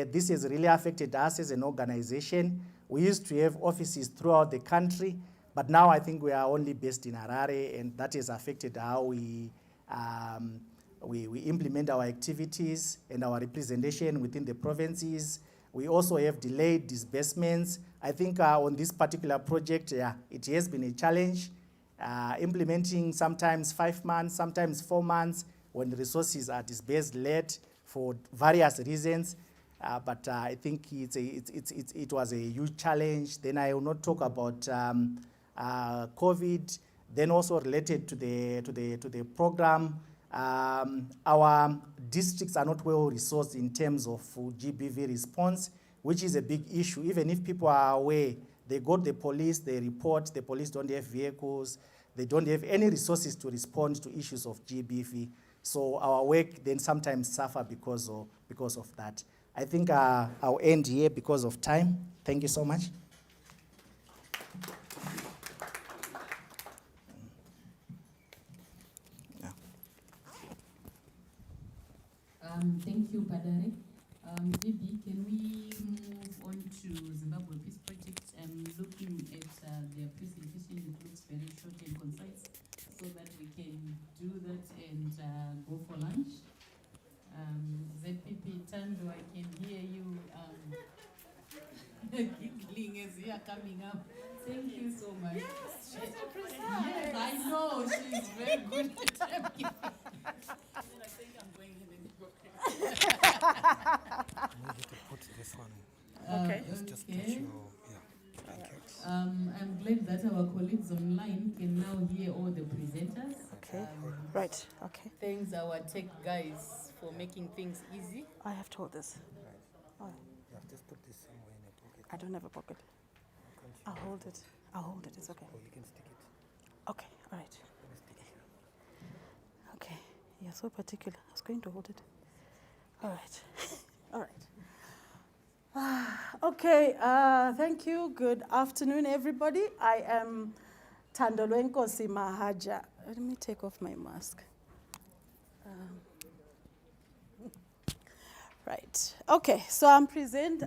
This has really affected us as an organization. We used to have offices throughout the country, but now I think we are only based in Harare, and that has affected how we implement our activities and our representation within the provinces. We also have delayed disbursements. I think on this particular project, it has been a challenge. Implementing sometimes 5 months, sometimes 4 months when the resources are disbursed late for various reasons. But I think it was a huge challenge. Then I will not talk about COVID. Then also related to the program, our districts are not well resourced in terms of GBV response, which is a big issue. Even if people are aware, they go to the police, they report, the police don't have vehicles, they don't have any resources to respond to issues of GBV. So our work then sometimes suffer because of that. I think I'll end here because of time. Thank you so much. Thank you, Padare. Vivi, can we move on to Zimbabwe Peace Project? I'm looking at their presentation. It looks very short and concise, so that we can do that and go for lunch. ZPP Tando, I can hear you giggling as you are coming up. Thank you so much. Yes, she's a presenter. Yes, I know. She's very good at giving. I think I'm going in the I need you to put this one. Okay. Just put your, yeah, thank you. I'm glad that our colleagues online can now hear all the presenters. Okay. Right. Okay. Thanks our tech guys for making things easy. I have to hold this. Oh, You have just put this somewhere in your pocket. I don't have a pocket. Can't you? I'll hold it. I'll hold it. It's okay. Or you can stick it. Okay. All right. Let me stick it here. Okay. You're so particular. I was going to hold it. All right. All right. Okay. Thank you. Good afternoon, everybody. I am Thandolwe Nkosi Mahaja. Let me take off my mask. Right. Okay. So I'm presenting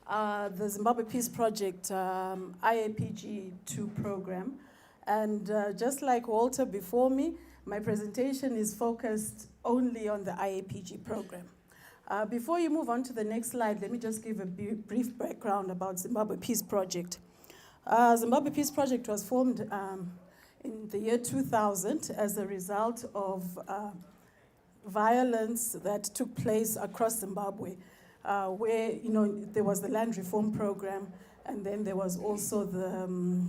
the Zimbabwe Peace Project IAPG2 program, and just like Walter before me, my presentation is focused only on the IAPG program. Before you move on to the next slide, let me just give a brief background about Zimbabwe Peace Project. Zimbabwe Peace Project was formed in the year 2000 as a result of violence that took place across Zimbabwe, where there was the land reform program, and then there was also the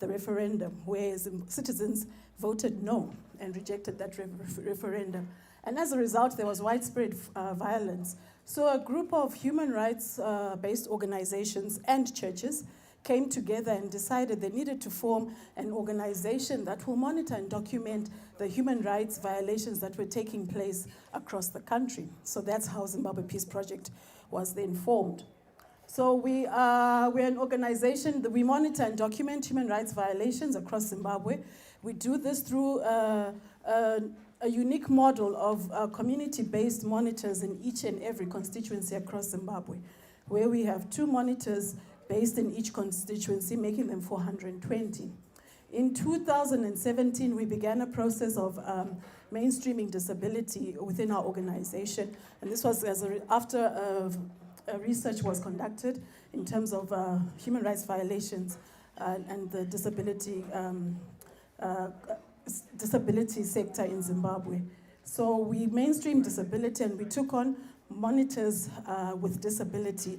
referendum, where citizens voted no and rejected that referendum. And as a result, there was widespread violence. So a group of human rights-based organizations and churches came together and decided they needed to form an organization that will monitor and document the human rights violations that were taking place across the country. So that's how Zimbabwe Peace Project was then formed. So we're an organization that we monitor and document human rights violations across Zimbabwe. We do this through a unique model of community-based monitors in each and every constituency across Zimbabwe, where we have 2 monitors based in each constituency, making them 420. In 2017, we began a process of mainstreaming disability within our organization, and this was after research was conducted in terms of human rights violations and the disability sector in Zimbabwe. So we mainstreamed disability, and we took on monitors with disability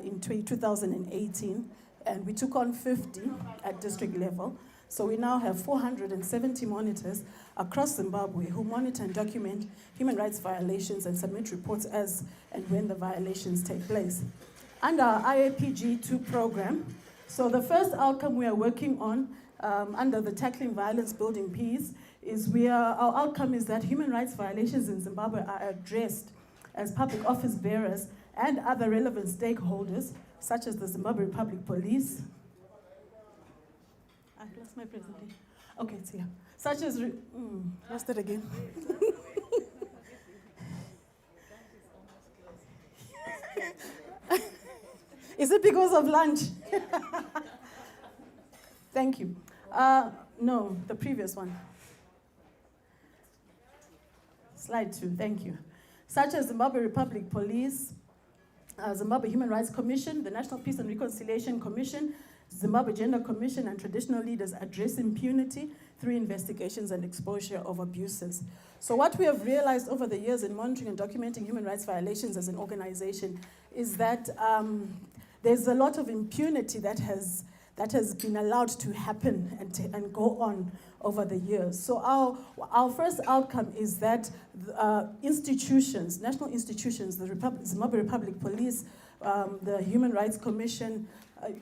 in 2018, and we took on 50 at district level. So we now have 470 monitors across Zimbabwe who monitor and document human rights violations and submit reports as and when the violations take place. Under our IAPG2 program, so the first outcome we are working on under the Tackling Violence Building Peace is our outcome is that human rights violations in Zimbabwe are addressed as public office bearers and other relevant stakeholders, such as the Zimbabwe Republic Police. I lost my presentation. Okay, it's here. Such as, lost it again. Is it because of lunch? Thank you. No, the previous one. Slide 2, thank you. Such as Zimbabwe Republic Police, Zimbabwe Human Rights Commission, the National Peace and Reconciliation Commission, Zimbabwe Gender Commission, and traditional leaders address impunity through investigations and exposure of abuses. So what we have realized over the years in monitoring and documenting human rights violations as an organization is that there's a lot of impunity that has been allowed to happen and go on over the years. So our first outcome is that institutions, national institutions, the Zimbabwe Republic Police, the Human Rights Commission,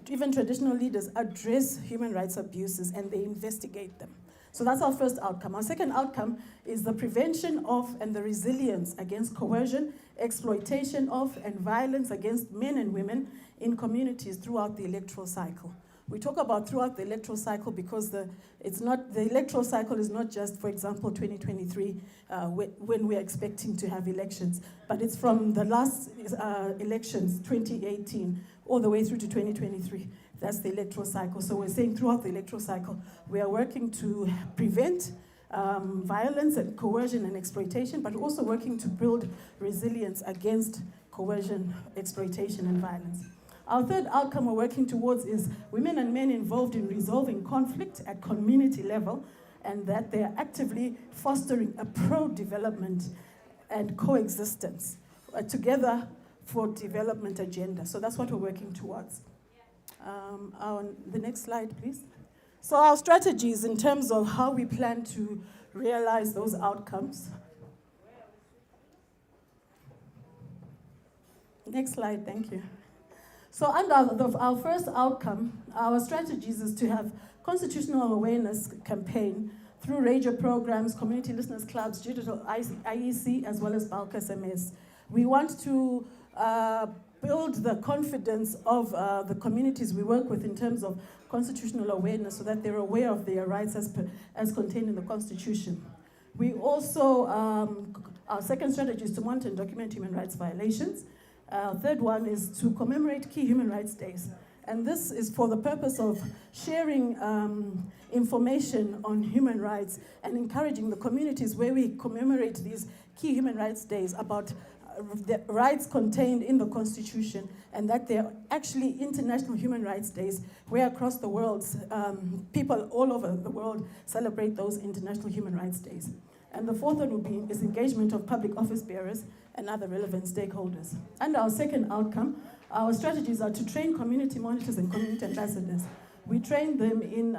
even traditional leaders address human rights abuses and they investigate them. So that's our first outcome. Our second outcome is the prevention of and the resilience against coercion, exploitation of, and violence against men and women in communities throughout the electoral cycle. We talk about throughout the electoral cycle because the electoral cycle is not just, for example, 2023, when we're expecting to have elections, but it's from the last elections, 2018, all the way through to 2023. That's the electoral cycle. So we're saying throughout the electoral cycle, we are working to prevent violence and coercion and exploitation, but also working to build resilience against coercion, exploitation, and violence. Our third outcome we're working towards is women and men involved in resolving conflict at community level, and that they are actively fostering a pro-development and coexistence together for development agenda. So that's what we're working towards. The next slide, please. So our strategies in terms of how we plan to realize those outcomes. Next slide, thank you. So under our first outcome, our strategies is to have constitutional awareness campaign through radio programs, community listeners clubs, digital IEC, as well as bulk SMS. We want to build the confidence of the communities we work with in terms of constitutional awareness so that they're aware of their rights as contained in the Constitution. We also, our second strategy is to monitor and document human rights violations. Third one is to commemorate key human rights days. And this is for the purpose of sharing information on human rights and encouraging the communities where we commemorate these key human rights days about the rights contained in the Constitution, and that they're actually international human rights days where across the world, people all over the world celebrate those international human rights days. And the fourth one is engagement of public office bearers and other relevant stakeholders. And our second outcome, our strategies are to train community monitors and community ambassadors. We train them in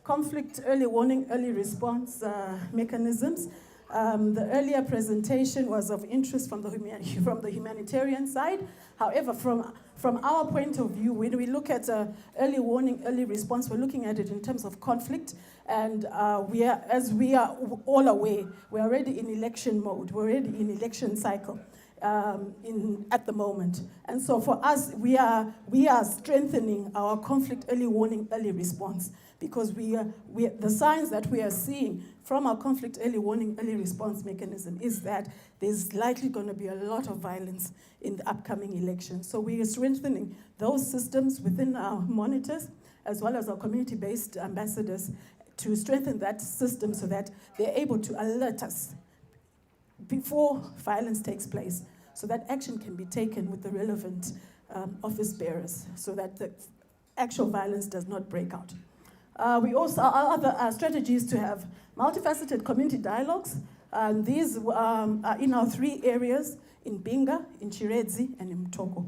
conflict, early warning, early response mechanisms. The earlier presentation was of interest from the humanitarian side. However, from our point of view, when we look at early warning, early response, we're looking at it in terms of conflict. And as we are all aware, we're already in election mode. We're already in election cycle at the moment. And so for us, we are strengthening our conflict early warning, early response, because the signs that we are seeing from our conflict early warning, early response mechanism is that there's likely going to be a lot of violence in the upcoming elections. So we are strengthening those systems within our monitors, as well as our community-based ambassadors, to strengthen that system so that they're able to alert us before violence takes place, so that action can be taken with the relevant office bearers, so that the actual violence does not break out. We also, our other strategies to have multifaceted community dialogues. These are in our three areas, in Binga, in Chiredzi, and in Mtoko.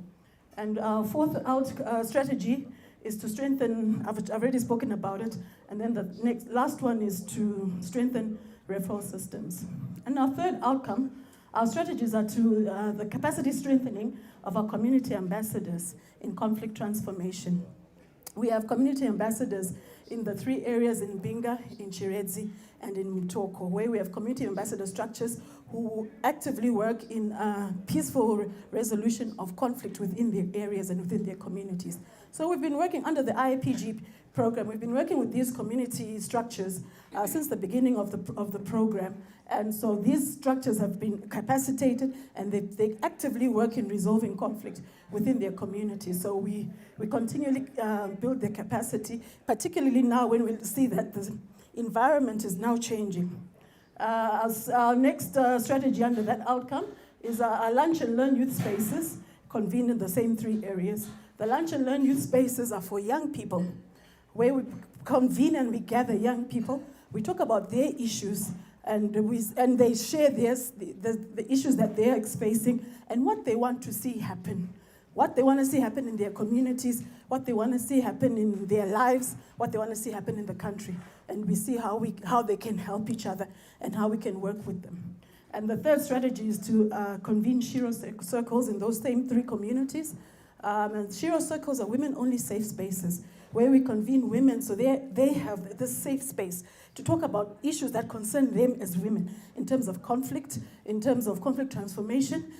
And our fourth strategy is to strengthen, I've already spoken about it, and then the last one is to strengthen referral systems. And our third outcome, our strategies are to the capacity strengthening of our community ambassadors in conflict transformation. We have community ambassadors in the three areas in Binga, in Chiredzi, and in Mtoko, where we have community ambassador structures who actively work in peaceful resolution of conflict within their areas and within their communities. So we've been working under the IPG program. We've been working with these community structures since the beginning of the program. And so these structures have been capacitated, and they actively work in resolving conflict within their community. So we continually build their capacity, particularly now when we see that the environment is now changing. As our next strategy under that outcome is our Lunch and Learn youth spaces, convened in the same 3 areas. The Lunch and Learn youth spaces are for young people, where we convene and we gather young people. We talk about their issues, and they share the issues that they're facing and what they want to see happen. What they want to see happen in their communities, what they want to see happen in their lives, what they want to see happen in the country. And we see how they can help each other and how we can work with them. And the third strategy is to convene Shiro circles in those same 3 communities. And Shiro circles are women-only safe spaces where we convene women so they have this safe space to talk about issues that concern them as women in terms of conflict, in terms of conflict transformation,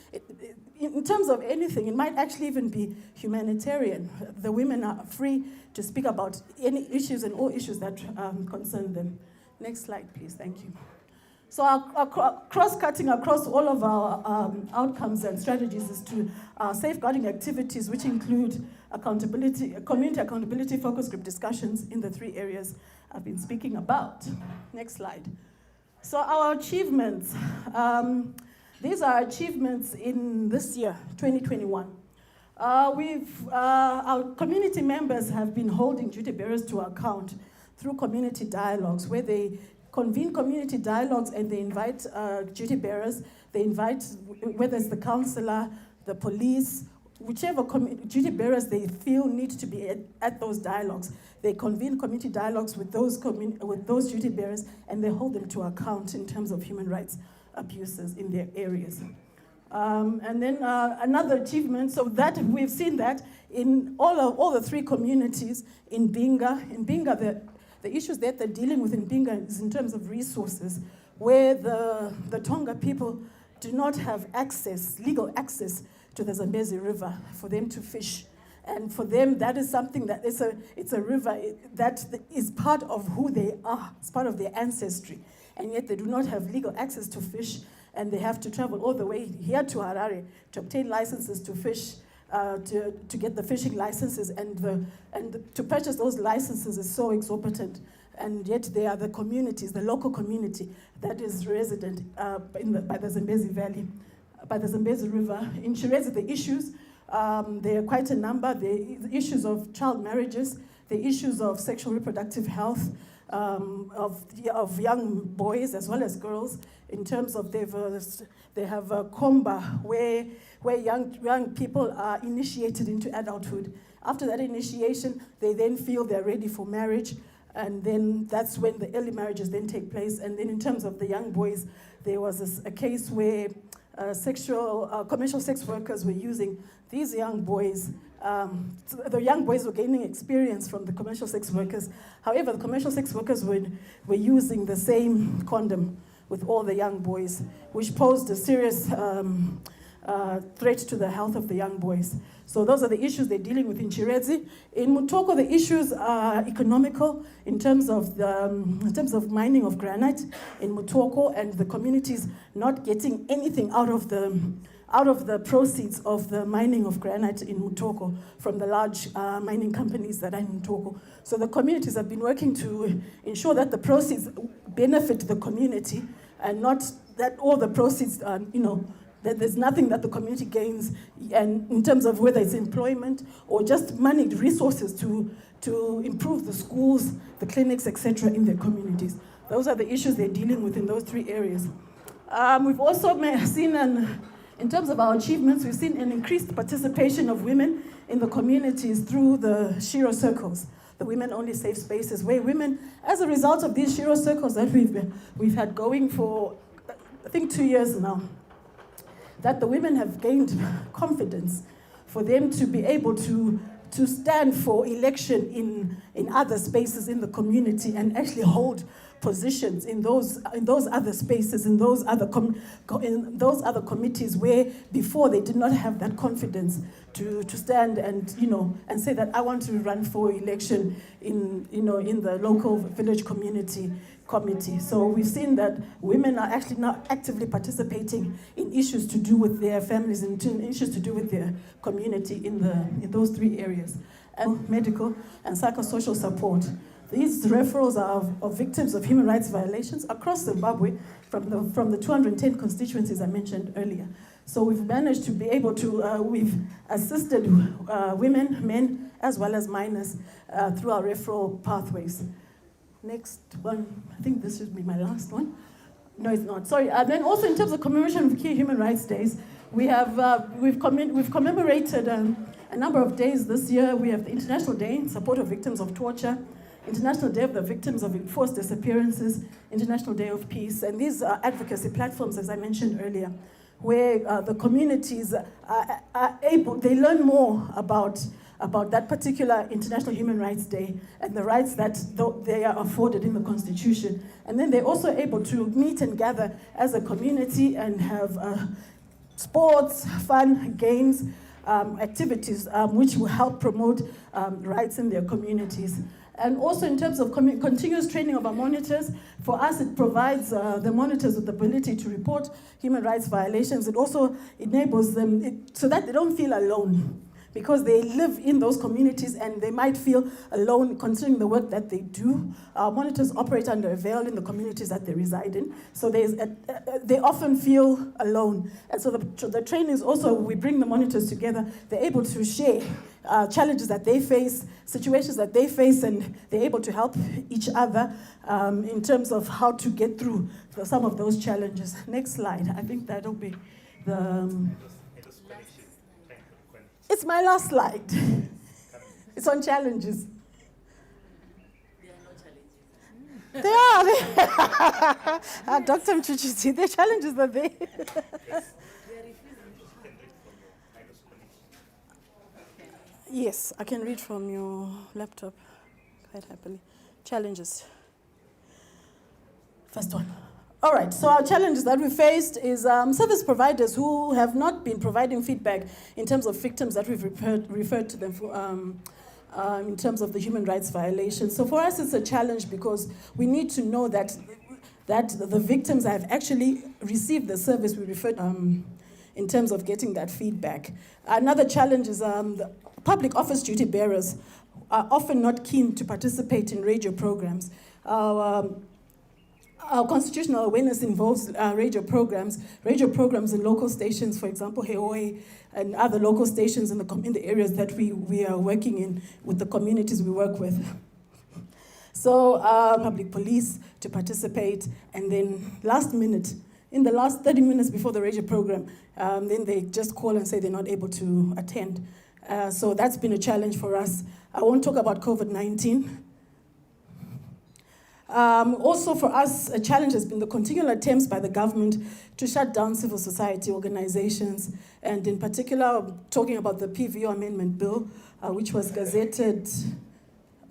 in terms of anything. It might actually even be humanitarian. The women are free to speak about any issues and all issues that concern them. Next slide, please. Thank you. So our cross-cutting across all of our outcomes and strategies is to safeguarding activities, which include community accountability focus group discussions in the 3 areas I've been speaking about. Next slide. So our achievements. These are achievements in this year, 2021. Our community members have been holding duty bearers to account through community dialogues, where they convene community dialogues and they invite duty bearers. They invite, whether it's the councillor, the police, whichever duty bearers they feel need to be at those dialogues. They convene community dialogues with those duty bearers, and they hold them to account in terms of human rights abuses in their areas. And then another achievement, so that we've seen that in all the 3 communities in Mbinga. In Mbinga, the issues that they're dealing with in Mbinga is in terms of resources, where the Tonga people do not have legal access to the Zambezi River for them to fish. And for them, that is something that it's a river that is part of who they are. It's part of their ancestry. And yet they do not have legal access to fish, and they have to travel all the way here to Harare to obtain licenses to fish, to get the fishing licenses, and to purchase those licenses is so exorbitant. And yet they are the communities, the local community that is resident by the Zambezi Valley, by the Zambezi River. In Shirezi, the issues, there are quite a number. The issues of child marriages, the issues of sexual reproductive health, of young boys as well as girls, in terms of they have a Komba where young people are initiated into adulthood. After that initiation, they then feel they're ready for marriage, and then that's when the early marriages then take place. And then in terms of the young boys, there was a case where commercial sex workers were using these young boys. The young boys were gaining experience from the commercial sex workers. However, the commercial sex workers were using the same condom with all the young boys, which posed a serious threat to the health of the young boys. So those are the issues they're dealing with in Chirezi. In Mutoko, the issues are economical in terms of mining of granite in Mutoko, and the communities not getting anything out of the proceeds of the mining of granite in Mutoko from the large mining companies that are in Mutoko. So the communities have been working to ensure that the proceeds benefit the community, and not that all the proceeds, that there's nothing that the community gains, and in terms of whether it's employment or just money, resources to improve the schools, the clinics, etc. in their communities. Those are the issues they're dealing with in those 3 areas. We've also seen in terms of our achievements, we've seen an increased participation of women in the communities through the Shiro circles, the women-only safe spaces, where women, as a result of these Shiro circles that we've had going for, I think, 2 years now, that the women have gained confidence for them to be able to to stand for election in other spaces in the community and actually hold positions in those other spaces, in those other committees where before they did not have that confidence to stand and say that I want to run for election in the local village community committee. So we've seen that women are actually now actively participating in issues to do with their families and issues to do with their community in those three areas. And medical and psychosocial support. These referrals are of victims of human rights violations across Zimbabwe from the 210 constituencies I mentioned earlier. So we've managed to be able to, we've assisted women, men, as well as minors through our referral pathways. Next one, I think this should be my last one. No, it's not, sorry. And then also in terms of commemoration of key human rights days, we've commemorated a number of days this year. We have the International Day in support of victims of torture, International Day of the Victims of Enforced Disappearances, International Day of Peace, and these are advocacy platforms, as I mentioned earlier, where the communities are able, they learn more about that particular International Human Rights Day and the rights that they are afforded in the Constitution. And then they're also able to meet and gather as a community and have sports, fun, games, activities which will help promote rights in their communities. And also in terms of continuous training of our monitors, for us it provides the monitors with the ability to report human rights violations. It also enables them so that they don't feel alone, because they live in those communities and they might feel alone considering the work that they do. Our monitors operate under a veil in the communities that they reside in, so they often feel alone. And so the training is also, we bring the monitors together, they're able to share challenges that they face, situations that they face, and they're able to help each other in terms of how to get through some of those challenges. Next slide, I think that'll be the... It's my last slide. It's on challenges. They are. Dr. Mchuchisi, the challenges are there. Yes, I can read from your laptop quite happily. Challenges. First one. All right, so our challenges that we faced is service providers who have not been providing feedback in terms of victims that we've referred to them for, in terms of the human rights violations. So for us, it's a challenge because we need to know that the victims have actually received the service we referred in terms of getting that feedback. Another challenge is the public office duty bearers are often not keen to participate in radio programs. Our constitutional awareness involves radio programs in local stations, for example, Heoi, and other local stations in the areas that we are working in with the communities we work with. So public police to participate, and then last minute, in the last 30 minutes before the radio program, then they just call and say they're not able to attend. So that's been a challenge for us. I won't talk about COVID-19. Also for us, a challenge has been the continual attempts by the government to shut down civil society organizations, and in particular, talking about the PVO Amendment Bill, which was gazetted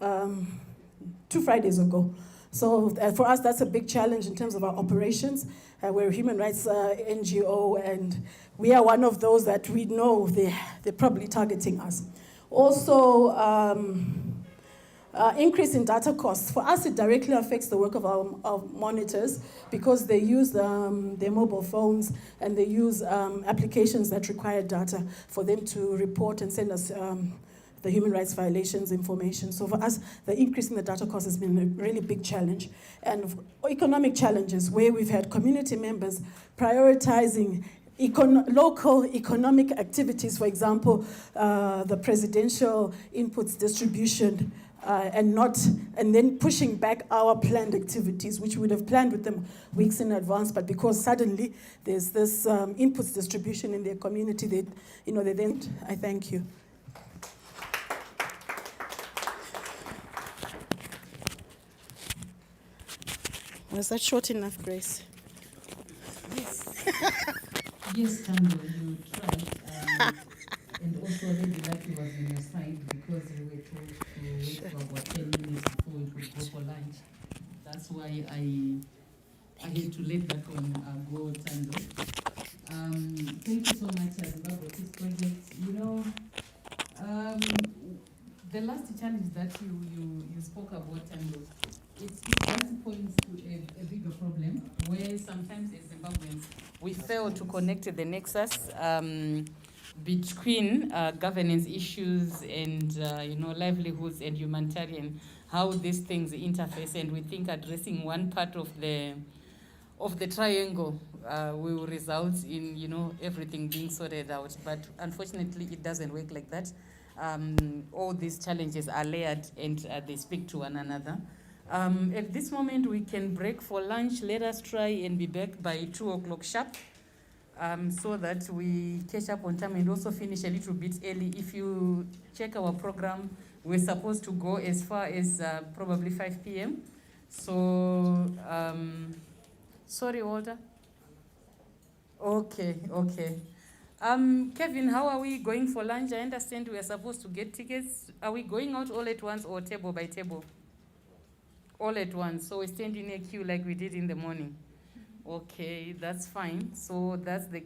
2 Fridays ago. So for us, that's a big challenge in terms of our operations. We're a human rights NGO, and we are one of those that we know they're probably targeting us. Also, increase in data costs. For us, it directly affects the work of our monitors because they use their mobile phones and they use applications that require data for them to report and send us the human rights violations information. So for us, the increase in the data cost has been a really big challenge. And economic challenges, where we've had community members prioritizing local economic activities, for example, the presidential inputs distribution, and then pushing back our planned activities, which we would have planned with them weeks in advance, but because suddenly there's this inputs distribution in their community, they then, I thank you. Was that short enough, Grace? Yes. Yes, Tambo, you tried. And also, really lucky was on your side because Thank you so much, Zimbabwe Peace Project. You know, the last challenge that you spoke about, and it just points to a bigger problem where sometimes as Zimbabweans we fail to connect the nexus between governance issues and livelihoods and humanitarian, how these things interface, and we think addressing one part of the triangle will result in everything being sorted out, but unfortunately it doesn't work like that. All these challenges are layered and they speak to one another. At this moment we can break for lunch. Let us try and be back by 2:00 sharp, so that we catch up on time and also finish a little bit early. If you check our program, we're supposed to go as far as probably 5 p.m. So, sorry, Walter. Okay. Kevin, how are we going for lunch? I understand we are supposed to get tickets. Are we going out all at once or table by table? All at once. So we stand in a queue like we did in the morning. Okay, that's fine. So that's the